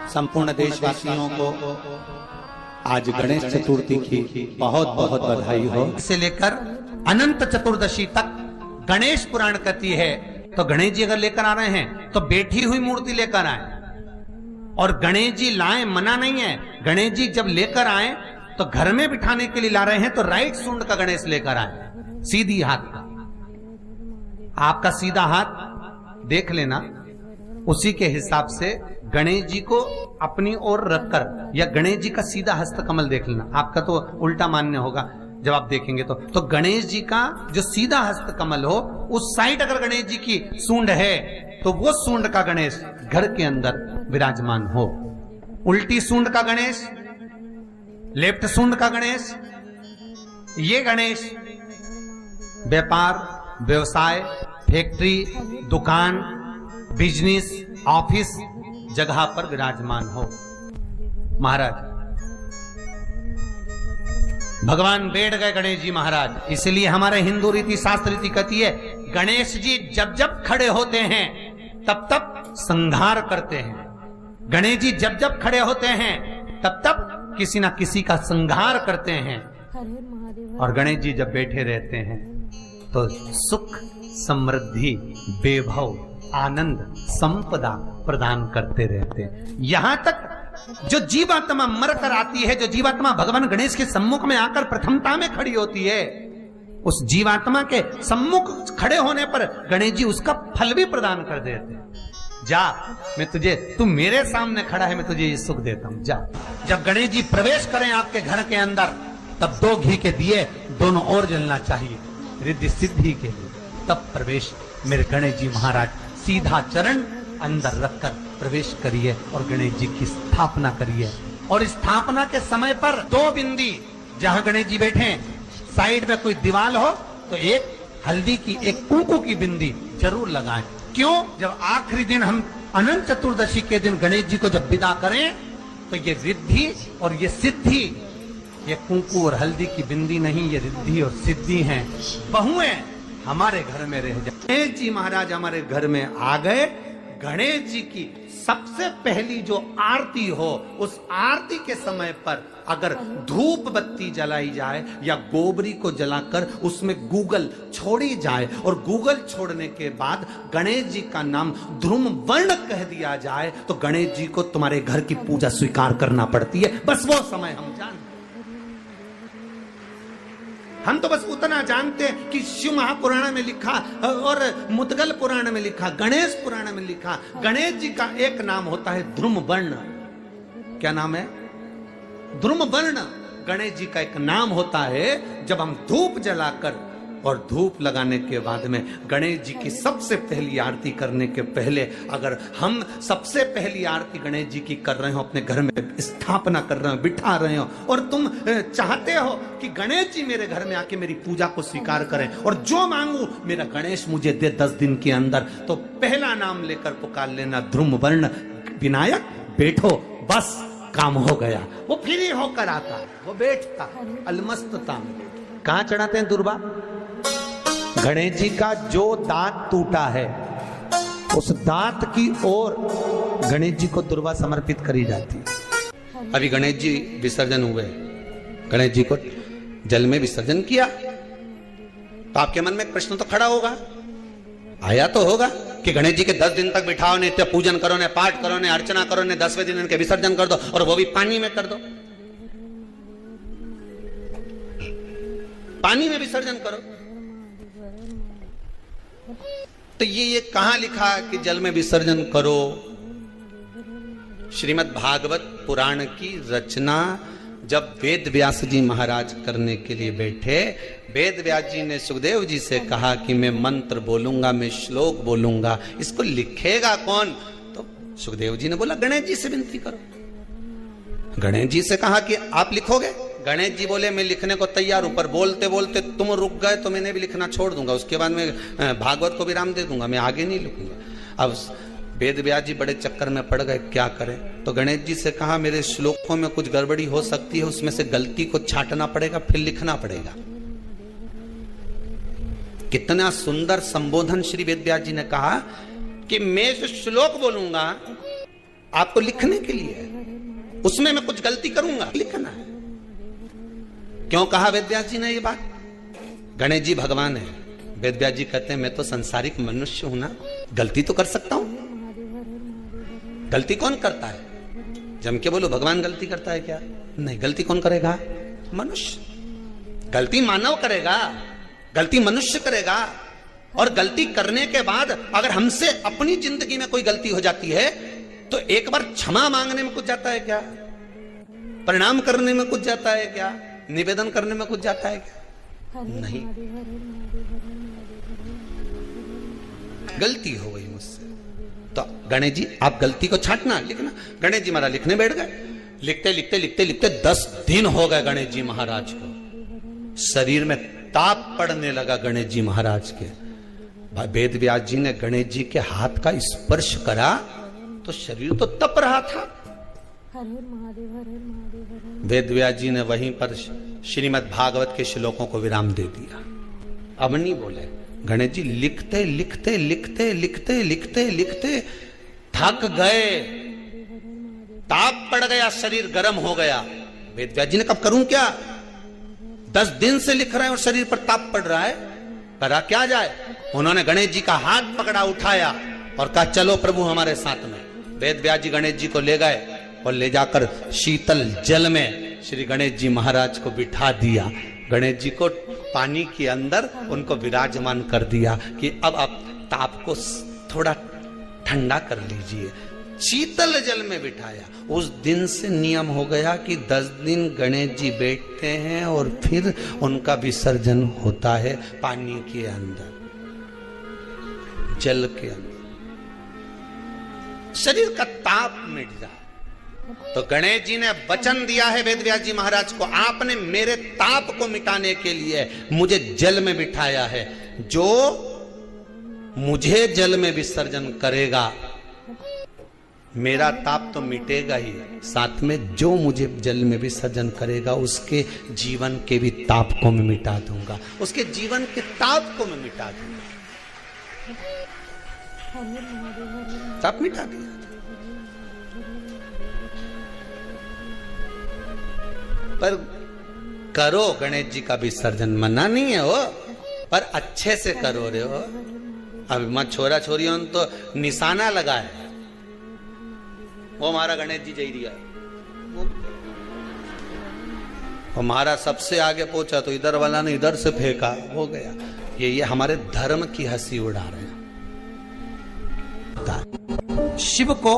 संपूर्ण देशवासियों को आज गणेश चतुर्थी की बहुत बहुत बधाई हो। से लेकर अनंत चतुर्दशी तक गणेश पुराण कहती है। तो गणेश जी अगर लेकर आ रहे हैं तो बैठी हुई मूर्ति लेकर आए, और गणेश जी लाए मना नहीं है। गणेश जी जब लेकर आए तो घर में बिठाने के लिए ला रहे हैं तो राइट सूंड का गणेश लेकर आए, सीधी हाथ का। आपका सीधा हाथ देख लेना, उसी के हिसाब से गणेश जी को अपनी ओर रखकर, या गणेश जी का सीधा हस्त कमल देख लेना। आपका तो उल्टा मान्य होगा जब आप देखेंगे तो गणेश जी का जो सीधा हस्त कमल हो, उस साइड अगर गणेश जी की सूंड है तो वो सूंड का गणेश घर के अंदर विराजमान हो। उल्टी सूंड का गणेश, लेफ्ट सूंड का गणेश, ये गणेश व्यापार, व्यवसाय, फैक्ट्री, दुकान, बिजनेस, ऑफिस जगह पर विराजमान हो। महाराज भगवान बैठ गए गणेश जी महाराज। इसलिए हमारे हिंदू रीति शास्त्र रीति कहती है, गणेश जी जब जब खड़े होते हैं तब तब संहार करते हैं। गणेश जी जब जब खड़े होते हैं तब तब किसी ना किसी का संहार करते हैं। और गणेश जी जब बैठे रहते हैं तो सुख, समृद्धि, वैभव, आनंद, संपदा प्रदान करते रहते हैं। यहां तक जो जीवात्मा मर कर आती है, जो जीवात्मा भगवान गणेश के सम्मुख में आकर प्रथमता में खड़ी होती है, उस जीवात्मा के सम्मुख खड़े होने पर गणेश जी उसका फल भी प्रदान कर देते हैं। जा, मैं तुझे, तू मेरे सामने खड़ा है, मैं तुझे ये सुख देता हूं, जा। जब गणेश जी प्रवेश करें आपके घर के अंदर, तब 2 घी के दिए दोनों ओर जलना चाहिए रिद्धि सिद्धि के लिए। तब प्रवेश मेरे गणेश जी महाराज सीधा चरण अंदर रखकर प्रवेश करिए और गणेश जी की स्थापना करिए। और स्थापना के समय पर 2 बिंदी, जहां गणेश जी बैठे साइड में कोई दीवार हो तो एक हल्दी की, एक कुंकू की बिंदी जरूर लगाएं। क्यों? जब आखिरी दिन हम अनंत चतुर्दशी के दिन गणेश जी को जब विदा करें तो ये रिद्धि और ये सिद्धि, ये कुंकू और हल्दी की बिंदी नहीं, ये रिद्धि और सिद्धि हैं। बहुएं हमारे घर में रह जाए। गणेश जी महाराज हमारे घर में आ गए। गणेश जी की सबसे पहली जो आरती हो, उस आरती के समय पर अगर धूप बत्ती जलाई जाए या गोबरी को जलाकर उसमें गूगल छोड़ी जाए, और गूगल छोड़ने के बाद गणेश जी का नाम ध्रुम वर्ण कह दिया जाए, तो गणेश जी को तुम्हारे घर की पूजा स्वीकार करना पड़ती है। बस वो समय हम जानते। हम तो बस उतना जानते हैं कि शिव महापुराण में लिखा और मुद्गल पुराण में लिखा, गणेश पुराण में लिखा, गणेश जी का एक नाम होता है ध्रुम वर्ण। क्या नाम है? ध्रुम वर्ण गणेश जी का एक नाम होता है। जब हम धूप जलाकर और धूप लगाने के बाद में गणेश जी की सबसे पहली आरती करने के पहले, अगर हम सबसे पहली आरती गणेश जी की कर रहे हो, अपने घर में स्थापना कर रहे हो, बिठा रहे हो, और तुम चाहते हो कि गणेश जी मेरे घर में आके मेरी पूजा को स्वीकार करें और जो मांगू मेरा गणेश मुझे दे 10 दिन के अंदर, तो पहला नाम लेकर पुकार लेना ध्रुम वर्ण विनायक, बैठो, बस काम हो गया। वो फ्री होकर आता है, वो बैठता अलमस्तता में। कहां चढ़ाते हैं दुर्बा? गणेश जी का जो दांत टूटा है उस दांत की ओर गणेश जी को दुर्वा समर्पित करी जाती है। अभी गणेश जी विसर्जन हुए, गणेश जी को जल में विसर्जन किया, तो आपके मन में एक प्रश्न तो खड़ा होगा, आया तो होगा कि गणेश जी के 10 दिन तक बिठाओ, नित्य पूजन करो, ने पाठ करो, ने अर्चना करो, ने 10वें दिन इनके विसर्जन कर दो, और वो भी पानी में कर दो, पानी में विसर्जन करो। तो ये कहां लिखा कि जल में विसर्जन करो? श्रीमद् भागवत पुराण की रचना जब वेद व्यास जी महाराज करने के लिए बैठे, वेद व्यास जी ने सुखदेव जी से कहा कि मैं मंत्र बोलूंगा, मैं श्लोक बोलूंगा, इसको लिखेगा कौन? तो सुखदेव जी ने बोला गणेश जी से विनती करो। गणेश जी से कहा कि आप लिखोगे? गणेश जी बोले मैं लिखने को तैयार हूं, पर बोलते बोलते तुम रुक गए तो मैंने भी लिखना छोड़ दूंगा, उसके बाद मैं भागवत को विराम दे दूंगा, मैं आगे नहीं लिखूंगा। अब वेद व्यास जी बड़े चक्कर में पड़ गए, क्या करें? तो गणेश जी से कहा मेरे श्लोकों में कुछ गड़बड़ी हो सकती है, उसमें से गलती को छांटना पड़ेगा, फिर लिखना पड़ेगा। कितना सुंदर संबोधन श्री वेद व्यास जी ने कहा कि मैं जो श्लोक बोलूंगा आपको लिखने के लिए है, उसमें मैं कुछ गलती करूंगा, लिखना है। क्यों कहा वेदव्यास जी ने ये बात? गणेश जी भगवान है, वेदव्यास जी कहते हैं मैं तो संसारिक मनुष्य हूं ना, गलती तो कर सकता हूं। गलती कौन करता है? जम के बोलो भगवान गलती करता है क्या? नहीं, गलती कौन करेगा? मनुष्य। गलती मानव करेगा, गलती मनुष्य करेगा। और गलती करने के बाद अगर हमसे अपनी जिंदगी में कोई गलती हो जाती है तो एक बार क्षमा मांगने में कुछ जाता है क्या? प्रणाम करने में कुछ जाता है क्या? निवेदन करने में कुछ जाता है क्या? नहीं। गलती हो गई मुझसे, तो गणेश जी आप गलती को छांटना, लिखना। गणेश जी महाराज लिखने बैठ गए। लिखते लिखते लिखते लिखते 10 दिन हो गए गणेश जी महाराज को। शरीर में ताप पड़ने लगा गणेश जी महाराज के। वेद व्यास जी ने गणेश जी के हाथ का स्पर्श करा तो शरीर तो तप रहा था। वेद व्यास जी ने वहीं पर श्रीमद् भागवत के श्लोकों को विराम दे दिया। अब नहीं बोले। गणेश जी लिखते लिखते लिखते लिखते लिखते लिखते थक गए, ताप पड़ गया, शरीर गर्म हो गया। वेद व्यास जी ने कब करूं क्या? 10 दिन से लिख रहे हैं और शरीर पर ताप पड़ रहा है, करा क्या जाए? उन्होंने गणेश जी का हाथ पकड़ा, उठाया और कहा चलो प्रभु हमारे साथ में। वेद व्यास जी गणेश जी को ले गए और ले जाकर शीतल जल में श्री गणेश जी महाराज को बिठा दिया। गणेश जी को पानी के अंदर उनको विराजमान कर दिया कि अब आप ताप को थोड़ा ठंडा कर लीजिए। शीतल जल में बिठाया। उस दिन से नियम हो गया कि 10 दिन गणेश जी बैठते हैं और फिर उनका विसर्जन होता है पानी के अंदर, जल के अंदर। शरीर का ताप मिट जाए। तो गणेश जी ने वचन दिया है वेदव्यास जी महाराज को, आपने मेरे ताप को मिटाने के लिए मुझे जल में बिठाया है। जो मुझे जल में विसर्जन करेगा मेरा ताप तो मिटेगा ही, साथ में जो मुझे जल में विसर्जन करेगा उसके जीवन के भी ताप को मैं मिटा दूंगा, उसके जीवन के ताप को मैं मिटा दूंगा। ताप मिटा दिया। पर करो गणेश जी का विसर्जन, मना नहीं है वो, पर अच्छे से करो रे हो। अब मत छोरा छोरियों तो निशाना लगा है, वो हमारा गणेश जी जई दिया, हमारा सबसे आगे पहुंचा तो इधर वाला ने इधर से फेंका, हो गया। ये हमारे धर्म की हंसी उड़ा रहे हैं। शिव को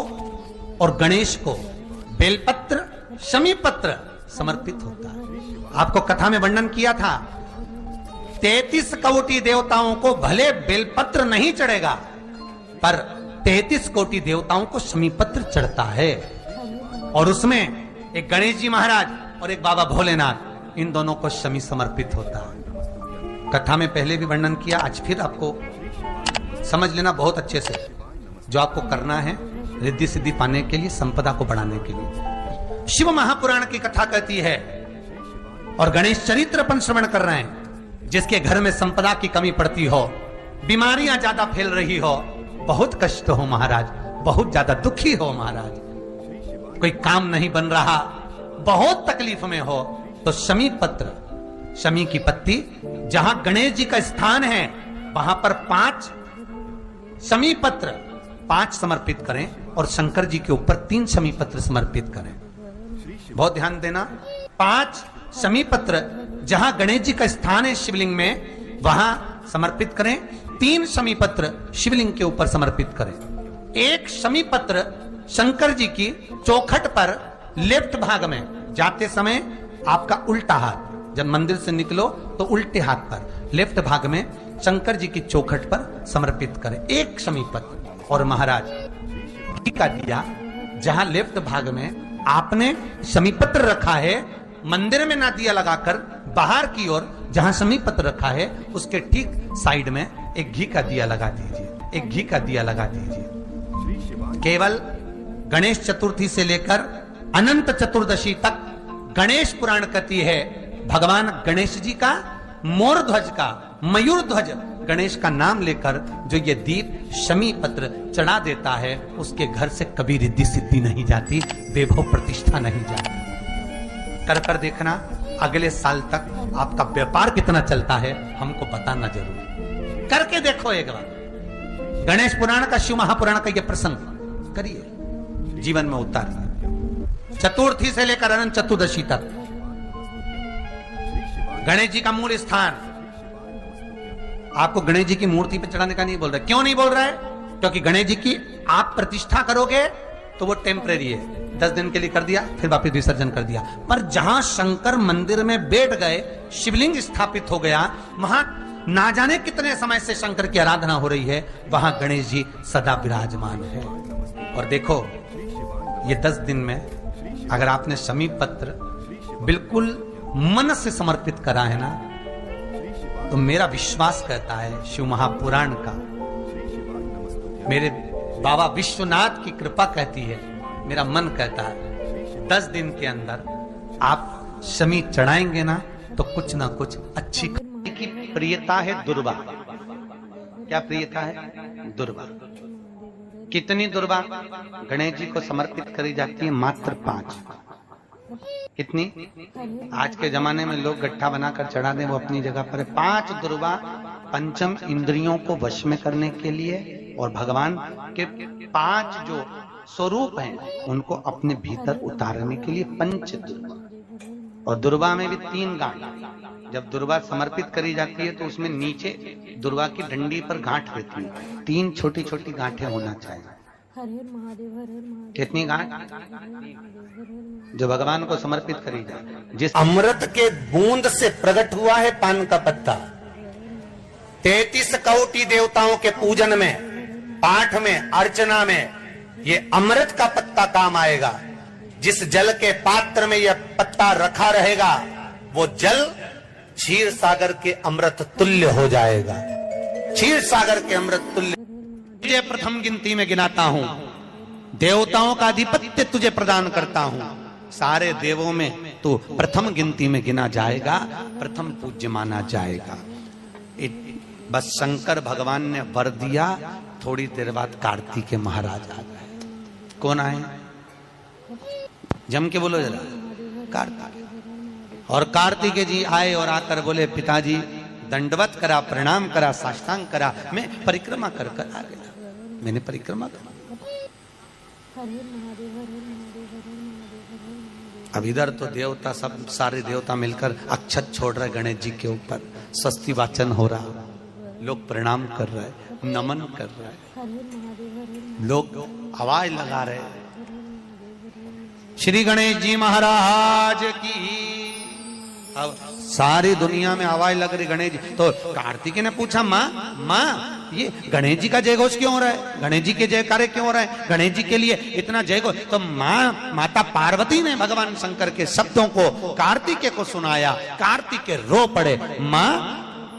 और गणेश को बेलपत्र शमीपत्र समर्पित होता है। आपको कथा में वर्णन किया था, 33 कोटि देवताओं को भले बेलपत्र नहीं चढ़ेगा, पर 33 कोटि देवताओं को शमीपत्र चढ़ता है। और उसमें एक गणेश जी महाराज और एक बाबा भोलेनाथ, इन दोनों को शमी समर्पित होता है। कथा में पहले भी वर्णन किया, आज फिर आपको समझ लेना बहुत अच्छे से। जो आपको करना है रिद्धि सिद्धि पाने के लिए, संपदा को बढ़ाने के लिए। शिव महापुराण की कथा कहती है, और गणेश चरित्र अपन श्रवण कर रहे हैं, जिसके घर में संपदा की कमी पड़ती हो, बीमारियां ज्यादा फैल रही हो, बहुत कष्ट हो महाराज, बहुत ज्यादा दुखी हो महाराज, कोई काम नहीं बन रहा, बहुत तकलीफ में हो, तो शमी पत्र, शमी की पत्ती, जहां गणेश जी का स्थान है वहां पर 5 शमी पत्र 5 समर्पित करें और शंकर जी के ऊपर 3 शमी पत्र समर्पित करें। बहुत ध्यान देना, 5 शमी पत्र जहां गणेश जी का स्थान है शिवलिंग में, वहां समर्पित करें। 3 शमी पत्र शिवलिंग के ऊपर समर्पित करें। 1 शमी पत्र शंकर जी की चौखट पर लेफ्ट भाग में, जाते समय आपका उल्टा हाथ, जब मंदिर से निकलो तो उल्टे हाथ पर लेफ्ट भाग में शंकर जी की चौखट पर समर्पित करें 1 शमी पत्र। और महाराज घी का दिया, जहां लेफ्ट भाग में आपने शमी पत्र रखा है, मंदिर में ना दिया लगाकर, बाहर की ओर जहां शमी पत्र रखा है उसके ठीक साइड में एक घी का दिया लगा दीजिए, एक घी का दिया लगा दीजिए। केवल गणेश चतुर्थी से लेकर अनंत चतुर्दशी तक गणेश पुराण कहती है, भगवान गणेश जी का मोर ध्वज का, मयूर ध्वज गणेश का नाम लेकर जो ये दीप शमी पत्र चढ़ा देता है, उसके घर से कभी रिद्धि सिद्धि नहीं जाती, वैभव प्रतिष्ठा नहीं जाती। कर कर देखना, अगले साल तक आपका व्यापार कितना चलता है हमको बताना जरूर। करके देखो एक बार। गणेश पुराण का, शिव महापुराण का ये प्रसंग करिए, जीवन में उतारिए। चतुर्थी से लेकर अनंत चतुर्दशी तक गणेश जी का मूल स्थान। आपको गणेश जी की मूर्ति पे चढ़ाने का नहीं बोल रहा। क्यों नहीं बोल रहा है? क्योंकि गणेश जी की आप प्रतिष्ठा करोगे तो वो टेम्परेरी है, 10 दिन के लिए कर दिया, फिर वापस विसर्जन कर दिया। पर जहां शंकर मंदिर में बैठ गए, शिवलिंग स्थापित हो गया, वहां ना जाने कितने समय से शंकर की आराधना हो रही है, वहां गणेश जी सदा विराजमान है। और देखो, ये 10 दिन में अगर आपने शमी पत्र बिल्कुल मन से समर्पित करा है ना, तो मेरा विश्वास कहता है, शिव महापुराण का, मेरे बाबा विश्वनाथ की कृपा कहती है, मेरा मन कहता है, 10 दिन के अंदर आप शमी चढ़ाएंगे ना तो कुछ ना कुछ अच्छी की प्रियता है दुर्वा। क्या प्रियता है? दुर्वा। कितनी दुर्वा गणेश जी को समर्पित करी जाती है? मात्र 5। कितनी? आज के जमाने में लोग गट्ठा बनाकर चढ़ा दें, वो अपनी जगह पर है। 5 दुर्वा पंचम इंद्रियों को वश में करने के लिए, और भगवान के 5 जो स्वरूप हैं उनको अपने भीतर उतारने के लिए पंच दुर्वा। और दुर्वा में भी 3 गांठ। जब दुर्वा समर्पित करी जाती है तो उसमें नीचे दुर्वा की डंडी पर गांठ रहती है, 3 छोटी छोटी गांठें होना चाहिए। कितनी गांठ? जो भगवान को समर्पित करी जाए। जिस अमृत के बूंद से प्रकट हुआ है पान का पत्ता, 33 कोटि देवताओं के पूजन में, पाठ में, अर्चना में ये अमृत का पत्ता काम आएगा। जिस जल के पात्र में यह पत्ता रखा रहेगा, वो जल क्षीर सागर के अमृत तुल्य हो जाएगा। क्षीर सागर के अमृत तुल्य। तुझे प्रथम गिनती में गिनाता हूं, देवताओं का आधिपत्य तुझे प्रदान करता हूं, सारे देवों में तू प्रथम गिनती में गिना जाएगा, प्रथम पूज्य माना जाएगा। बस शंकर भगवान ने वर दिया, थोड़ी देर बाद कार्तिकेय महाराज आ गए। कौन आए? जम के बोलो जरा। कार्तिकेय। और कार्तिकेय जी आए और आकर बोले, पिताजी दंडवत करा, प्रणाम करा, साष्टांग करा, मैं परिक्रमा कर कर आ गया। मैंने परिक्रमा करा। अब इधर तो देवता, सब सारे देवता मिलकर अक्षत छोड़ रहे गणेश जी के ऊपर, स्वस्ति वाचन हो रहा, लोग प्रणाम कर रहे, नमन कर रहे, लोग आवाज लगा रहे, श्री गणेश जी महाराज की। अब सारी दुनिया में आवाज लग रही गणेश जी। तो कार्तिकेय ने पूछा, माँ ये गणेश जी का जयघोष क्यों हो रहा है? गणेश जी के जयकारे क्यों हो रहा है? गणेश जी के लिए इतना जयघोष? तो माता पार्वती ने भगवान शंकर के शब्दों को कार्तिकेय को सुनाया। कार्तिकेय रो पड़े, माँ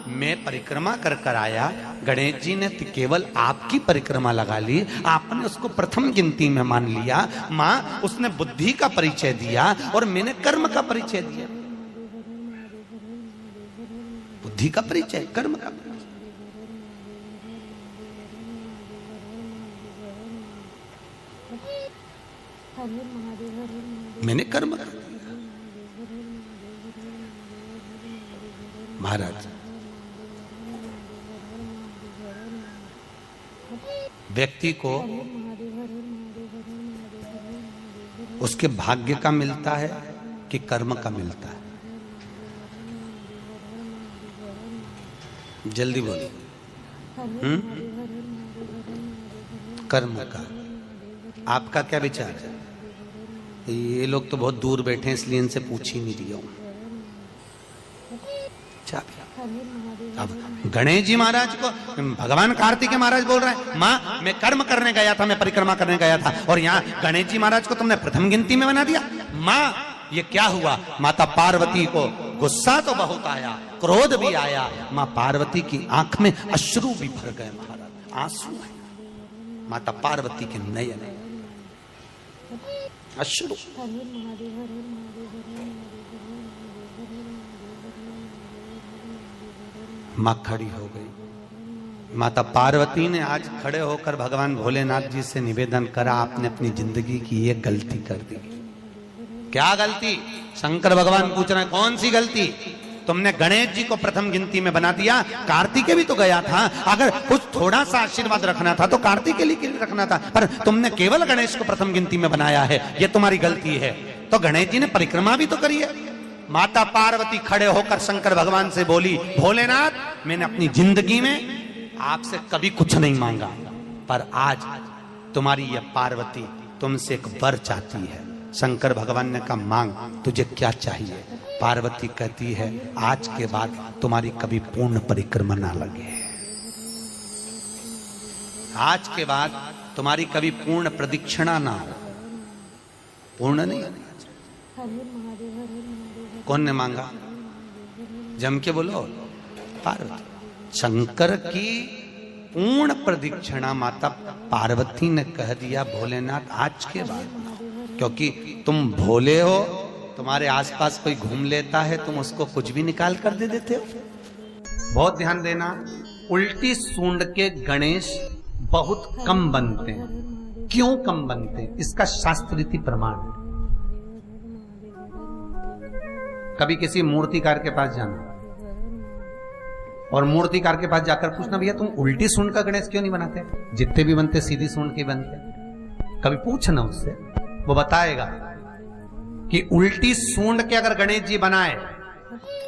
मैं परिक्रमा कर कर आया, गणेश जी ने केवल आपकी परिक्रमा लगा ली, आपने उसको प्रथम गिनती में मान लिया। माँ उसने बुद्धि का परिचय दिया और मैंने कर्म का परिचय दिया। बुद्धि का परिचय, कर्म का परिचय। मैंने कर्म कर दिया। महाराज, व्यक्ति को उसके भाग्य का मिलता है कि कर्म का मिलता है? जल्दी बोलिए। कर्म का। आपका क्या विचार है? ये लोग तो बहुत दूर बैठे हैं, इसलिए इनसे पूछ ही नहीं रही हूं। अब गणेश जी महाराज को भगवान कार्तिकेय महाराज बोल रहे हैं, माँ मैं कर्म करने गया था, मैं परिक्रमा करने गया था, और यहाँ गणेश जी महाराज को तुमने प्रथम गिनती में बना दिया। माँ ये क्या हुआ? माता पार्वती को गुस्सा तो बहुत आया, क्रोध भी आया। माँ पार्वती की आंख में अश्रु भी भर गए। महाराज आंसू है माता पार्वती के नयन, अश्रु। माँ खड़ी हो गई, माता पार्वती ने आज खड़े होकर भगवान भोलेनाथ जी से निवेदन करा, आपने अपनी जिंदगी की ये गलती कर दी। क्या गलती? शंकर भगवान पूछ रहे हैं, कौन सी गलती? तुमने गणेश जी को प्रथम गिनती में बना दिया। कार्तिकेय भी तो गया था, अगर कुछ थोड़ा सा आशीर्वाद रखना था तो कार्तिकेय के लिए रखना था, पर तुमने केवल गणेश को प्रथम गिनती में बनाया है, ये तुम्हारी गलती है। तो गणेश जी ने परिक्रमा भी तो करी है। माता पार्वती खड़े होकर शंकर भगवान से बोली, भोलेनाथ, मैंने अपनी जिंदगी में आपसे कभी कुछ नहीं मांगा, पर आज तुम्हारी यह पार्वती तुमसे एक वर चाहती है। शंकर भगवान ने कहा, मांग, तुझे क्या चाहिए? पार्वती कहती है, आज के बाद तुम्हारी कभी पूर्ण परिक्रमा ना लगे, आज के बाद तुम्हारी कभी पूर्ण प्रदक्षिणा ना हो। पूर्ण नहीं, कौन ने मांगा? जम के बोलो, पार्वती। शंकर की पूर्ण प्रदक्षिणा माता पार्वती ने कह दिया, भोलेनाथ आज के बाद, क्योंकि तुम भोले हो, तुम्हारे आसपास कोई घूम लेता है, तुम उसको कुछ भी निकाल कर दे देते हो। बहुत ध्यान देना, उल्टी सूंड के गणेश बहुत कम बनते हैं। क्यों कम बनते हैं? इसका शास्त्रीय प्रमाण है। कभी किसी मूर्तिकार के पास जाना और मूर्तिकार के पास जाकर पूछना, भैया तुम उल्टी सूंड का गणेश क्यों नहीं बनाते? जितने भी बनते सीधी सूंड के बनते। कभी पूछना उससे, वो बताएगा कि उल्टी सूंड के अगर गणेश जी बनाए,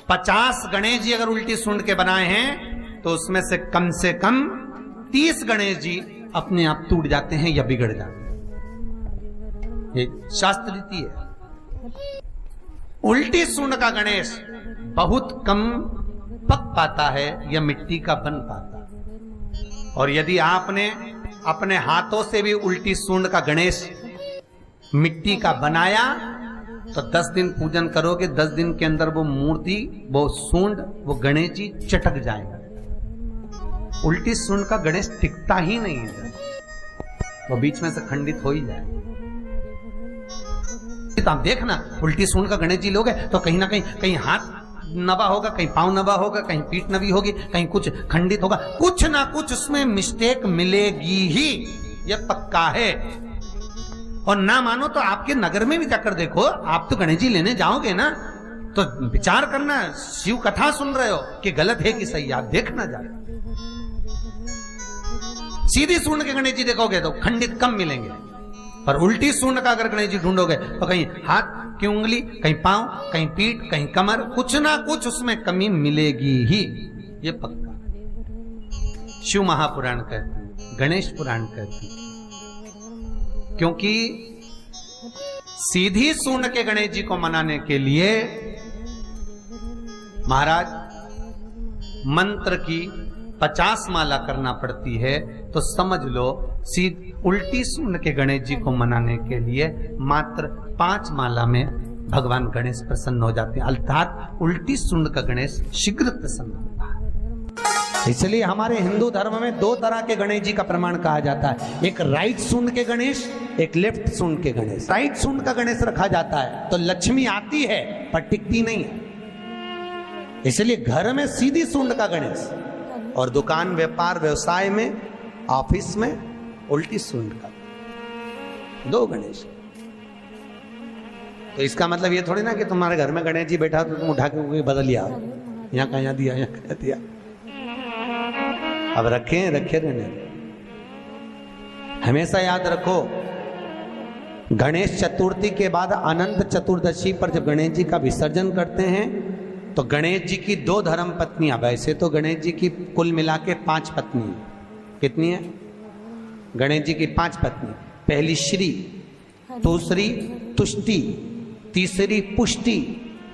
50 गणेश जी अगर उल्टी सूंड के बनाए हैं, तो उसमें से कम 30 गणेश जी अपने आप टूट जाते हैं या बिगड़ जाते हैं। ये शास्त्र रीति है। उल्टी सूंड का गणेश बहुत कम पक पाता है या मिट्टी का बन पाता है। और यदि आपने अपने हाथों से भी उल्टी सूंड का गणेश मिट्टी का बनाया, तो 10 दिन पूजन करोगे, 10 दिन के अंदर वो मूर्ति, वो सूंड, वो गणेश जी चटक जाएगा। उल्टी सूंड का गणेश टिकता ही नहीं है, वो बीच में से खंडित हो ही जाएगा। तो आप देखना, उल्टी सूंड का गणेश जी लोगे तो कहीं ना कहीं हाथ नबा होगा, कहीं पांव नबा होगा, कहीं पीठ नबी होगी, कहीं कुछ खंडित होगा, कुछ ना कुछ उसमें मिस्टेक मिलेगी ही, यह पक्का है। और ना मानो तो आपके नगर में भी जाकर देखो, आप तो गणेश जी लेने जाओगे ना, तो विचार करना, शिव कथा सुन रहे हो कि गलत है कि सही, आप देखना जाए। सीधी सूंड के गणेश जी देखोगे तो खंडित कम मिलेंगे, पर उल्टी सूंड का अगर गणेश जी ढूंढोगे तो कहीं हाथ की उंगली, कहीं पांव, कहीं पीठ, कहीं कमर, कुछ ना कुछ उसमें कमी मिलेगी ही, ये पक्का। शिव महापुराण कहती, गणेश पुराण कहती, क्योंकि सीधी सूंड के गणेश जी को मनाने के लिए महाराज मंत्र की 50 माला करना पड़ती है। तो समझ लो, उल्टी सूंड के गणेश जी को मनाने के लिए मात्र 5 माला में भगवान गणेश प्रसन्न हो जाते हैं, अर्थात उल्टी सूंड का गणेश शीघ्र प्रसन्न होता है। इसलिए हमारे हिंदू धर्म में 2 तरह के गणेश जी का प्रमाण कहा जाता है, एक राइट सूंड के गणेश, एक लेफ्ट सूंड के गणेश। राइट सूंड का गणेश रखा जाता है तो लक्ष्मी आती है पर टिकती नहीं है, इसलिए घर में सीधी सूंड का गणेश, और दुकान, व्यापार, व्यवसाय में, ऑफिस में उल्टी सूंड का 2 गणेश। तो इसका मतलब ये थोड़ी ना कि तुम्हारे घर में गणेश जी बैठा तो तुम उठा के बदल लिया, यहाँ कहाँ दिया, यहाँ कहाँ दिया। अब रखे रहने, हमेशा याद रखो, गणेश चतुर्थी के बाद अनंत चतुर्दशी पर जब गणेश जी का विसर्जन करते हैं तो गणेश जी की 2 धर्म पत्नियां, वैसे तो गणेश जी की कुल मिला के 5 पत्नी, कितनी है? गणेश जी की 5 पत्नी, पहली श्री, दूसरी तुष्टि, तीसरी पुष्टि,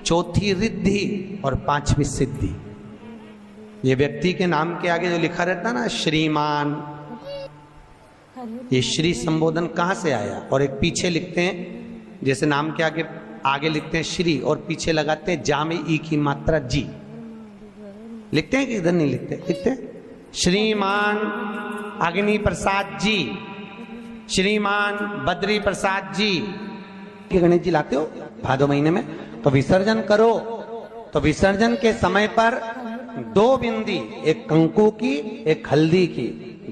चौथी रिद्धि और 5वीं सिद्धि। ये व्यक्ति के नाम के आगे जो लिखा रहता है ना, श्रीमान, ये श्री संबोधन कहाँ से आया? और एक पीछे लिखते हैं, जैसे नाम के आगे लिखते हैं श्री और पीछे लगाते हैं जा में ई की मात्रा जी, लिखते हैं कि इधर नहीं लिखते? लिखते हैं श्रीमान अग्नि प्रसाद जी, श्रीमान बद्री प्रसाद जी। गणेश जी लाते हो भादो महीने में, तो विसर्जन करो, तो विसर्जन के समय पर 2 बिंदी, एक कंकु की एक हल्दी की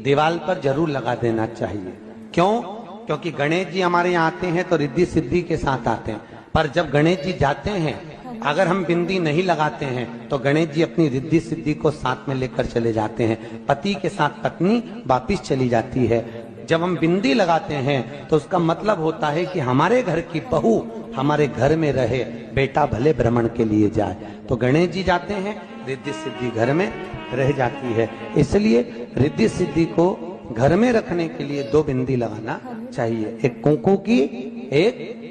दीवार पर जरूर लगा देना चाहिए। क्यों? क्योंकि गणेश जी हमारे यहाँ आते हैं तो रिद्धि सिद्धि के साथ आते हैं, पर जब गणेश जी जाते हैं अगर हम बिंदी नहीं लगाते हैं तो गणेश जी अपनी रिद्धि सिद्धि को साथ में लेकर चले जाते हैं। पति के साथ पत्नी वापिस चली जाती है। जब हम बिंदी लगाते हैं तो उसका मतलब होता है कि हमारे घर की बहू हमारे घर में रहे, बेटा भले भ्रमण के लिए जाए। तो गणेश जी जाते हैं, रिद्धि सिद्धि घर में रह जाती है। इसलिए रिद्धि सिद्धि को घर में रखने के लिए 2 बिंदी लगाना चाहिए, एक कुंकू की एक